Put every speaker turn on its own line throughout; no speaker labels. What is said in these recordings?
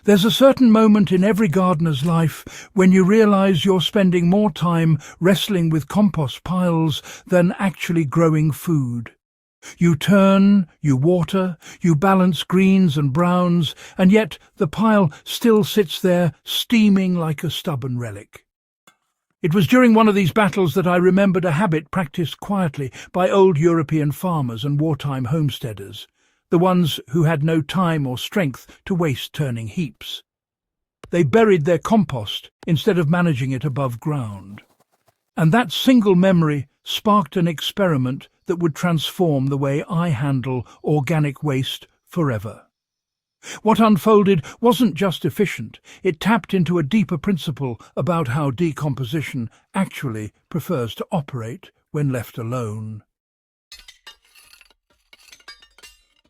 There's a certain moment in every gardener's life when you realize you're spending more time wrestling with compost piles than actually growing food. You turn, you water, you balance greens and browns, and yet the pile still sits there steaming like a stubborn relic. It was during one of these battles that I remembered a habit practiced quietly by old European farmers and wartime homesteaders, the ones who had no time or strength to waste turning heaps. They buried their compost instead of managing it above ground. And that single memory sparked an experiment that would transform the way I handle organic waste forever. What unfolded wasn't just efficient, it tapped into a deeper principle about how decomposition actually prefers to operate when left alone.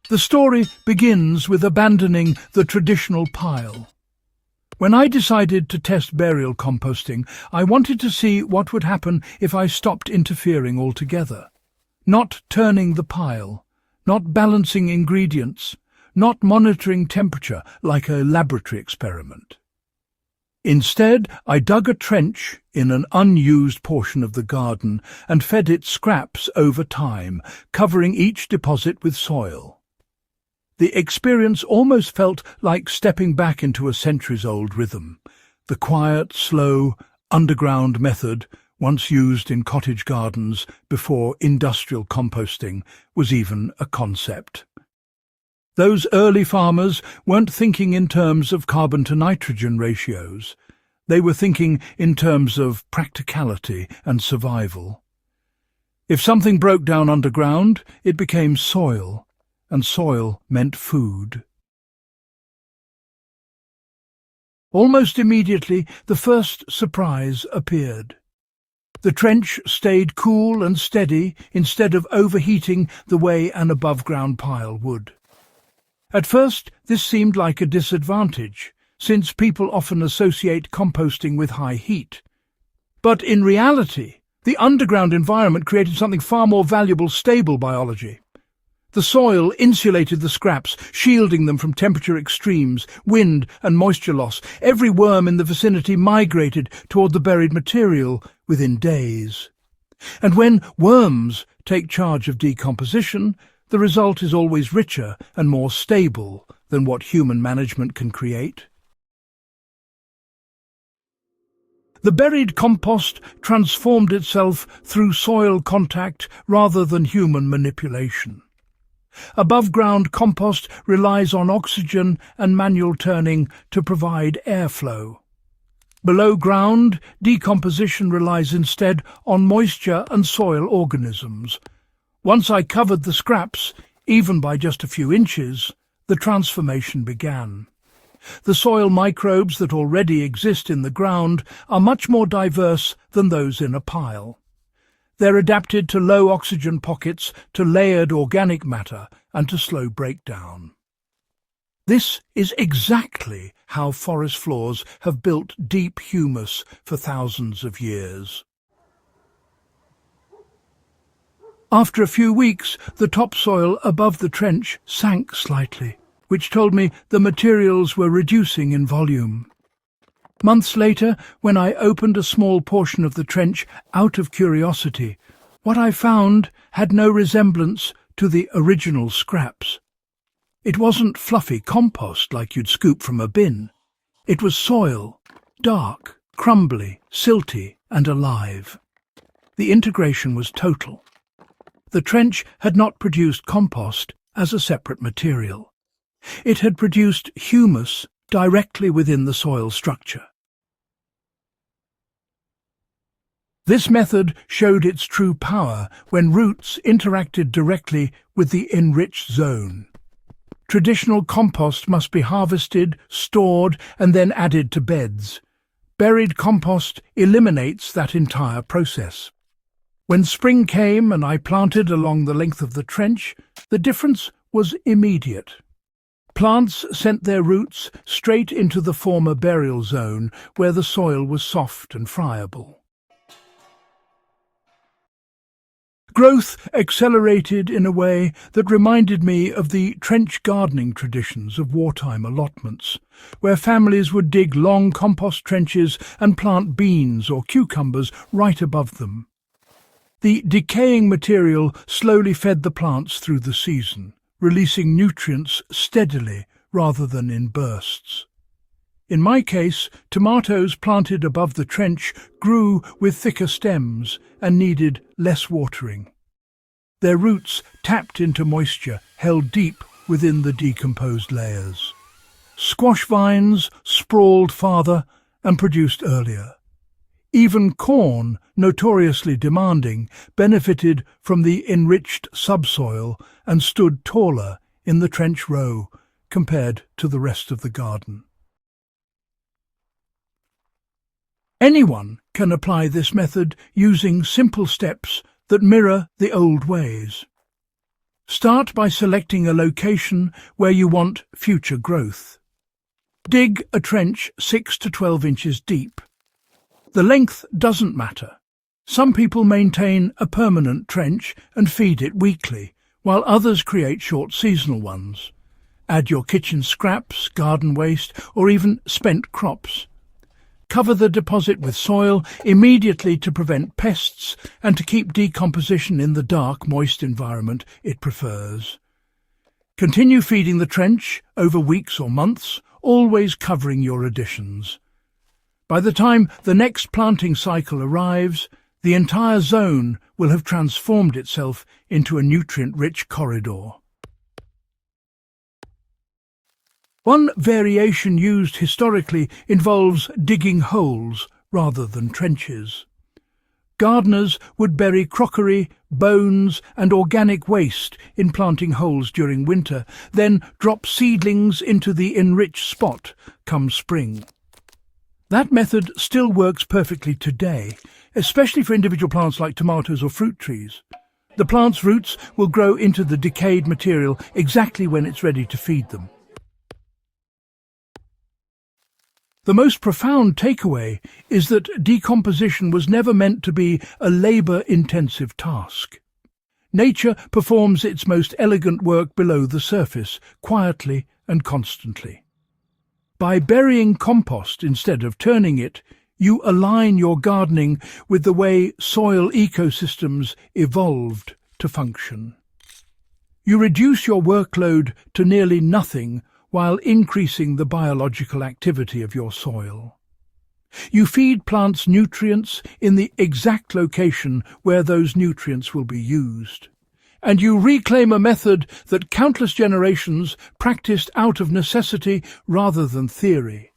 The story begins with abandoning the traditional pile. When I decided to test burial composting, I wanted to see what would happen if I stopped interfering altogether. Not turning the pile, not balancing ingredients, not monitoring temperature like a laboratory experiment. Instead, I dug a trench in an unused portion of the garden and fed it scraps over time, covering each deposit with soil. The experience almost felt like stepping back into a centuries-old rhythm, the quiet, slow, underground method once used in cottage gardens before industrial composting was even a concept. Those early farmers weren't thinking in terms of carbon-to-nitrogen ratios. They were thinking in terms of practicality and survival. If something broke down underground, it became soil, and soil meant food. Almost immediately, the first surprise appeared. The trench stayed cool and steady instead of overheating the way an above-ground pile would. At first, this seemed like a disadvantage, since people often associate composting with high heat. But in reality, the underground environment created something far more valuable: stable biology. The soil insulated the scraps, shielding them from temperature extremes, wind and moisture loss. Every worm in the vicinity migrated toward the buried material within days. And when worms take charge of decomposition, the result is always richer and more stable than what human management can create. The buried compost transformed itself through soil contact rather than human manipulation. Above-ground compost relies on oxygen and manual turning to provide airflow. Below ground, decomposition relies instead on moisture and soil organisms. Once I covered the scraps, even by just a few inches, the transformation began. The soil microbes that already exist in the ground are much more diverse than those in a pile. They're adapted to low oxygen pockets, to layered organic matter, and to slow breakdown. This is exactly how forest floors have built deep humus for thousands of years. After a few weeks, the topsoil above the trench sank slightly, which told me the materials were reducing in volume. Months later, when I opened a small portion of the trench out of curiosity, what I found had no resemblance to the original scraps. It wasn't fluffy compost like you'd scoop from a bin. It was soil, dark, crumbly, silty, and alive. The integration was total. The trench had not produced compost as a separate material. It had produced humus directly within the soil structure. This method showed its true power when roots interacted directly with the enriched zone. Traditional compost must be harvested, stored, and then added to beds. Buried compost eliminates that entire process. When spring came and I planted along the length of the trench, the difference was immediate. Plants sent their roots straight into the former burial zone, where the soil was soft and friable. Growth accelerated in a way that reminded me of the trench gardening traditions of wartime allotments, where families would dig long compost trenches and plant beans or cucumbers right above them. The decaying material slowly fed the plants through the season, releasing nutrients steadily rather than in bursts. In my case, tomatoes planted above the trench grew with thicker stems and needed less watering. Their roots tapped into moisture held deep within the decomposed layers. Squash vines sprawled farther and produced earlier. Even corn, notoriously demanding, benefited from the enriched subsoil and stood taller in the trench row compared to the rest of the garden. Anyone can apply this method using simple steps that mirror the old ways. Start by selecting a location where you want future growth. Dig a trench 6 to 12 inches deep. The length doesn't matter. Some people maintain a permanent trench and feed it weekly, while others create short seasonal ones. Add your kitchen scraps, garden waste, or even spent crops. Cover the deposit with soil immediately to prevent pests and to keep decomposition in the dark, moist environment it prefers. Continue feeding the trench over weeks or months, always covering your additions. By the time the next planting cycle arrives, the entire zone will have transformed itself into a nutrient-rich corridor. One variation used historically involves digging holes rather than trenches. Gardeners would bury crockery, bones and organic waste in planting holes during winter, then drop seedlings into the enriched spot come spring. That method still works perfectly today, especially for individual plants like tomatoes or fruit trees. The plant's roots will grow into the decayed material exactly when it's ready to feed them. The most profound takeaway is that decomposition was never meant to be a labour-intensive task. Nature performs its most elegant work below the surface, quietly and constantly. By burying compost instead of turning it, you align your gardening with the way soil ecosystems evolved to function. You reduce your workload to nearly nothing while increasing the biological activity of your soil. You feed plants nutrients in the exact location where those nutrients will be used. And you reclaim a method that countless generations practiced out of necessity rather than theory.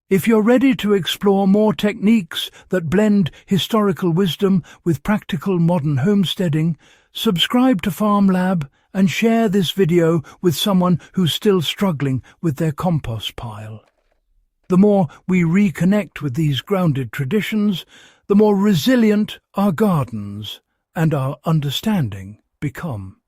If you're ready to explore more techniques that blend historical wisdom with practical modern homesteading, subscribe to Farm Lab and share this video with someone who's still struggling with their compost pile. The more we reconnect with these grounded traditions, the more resilient our gardens and our understanding become.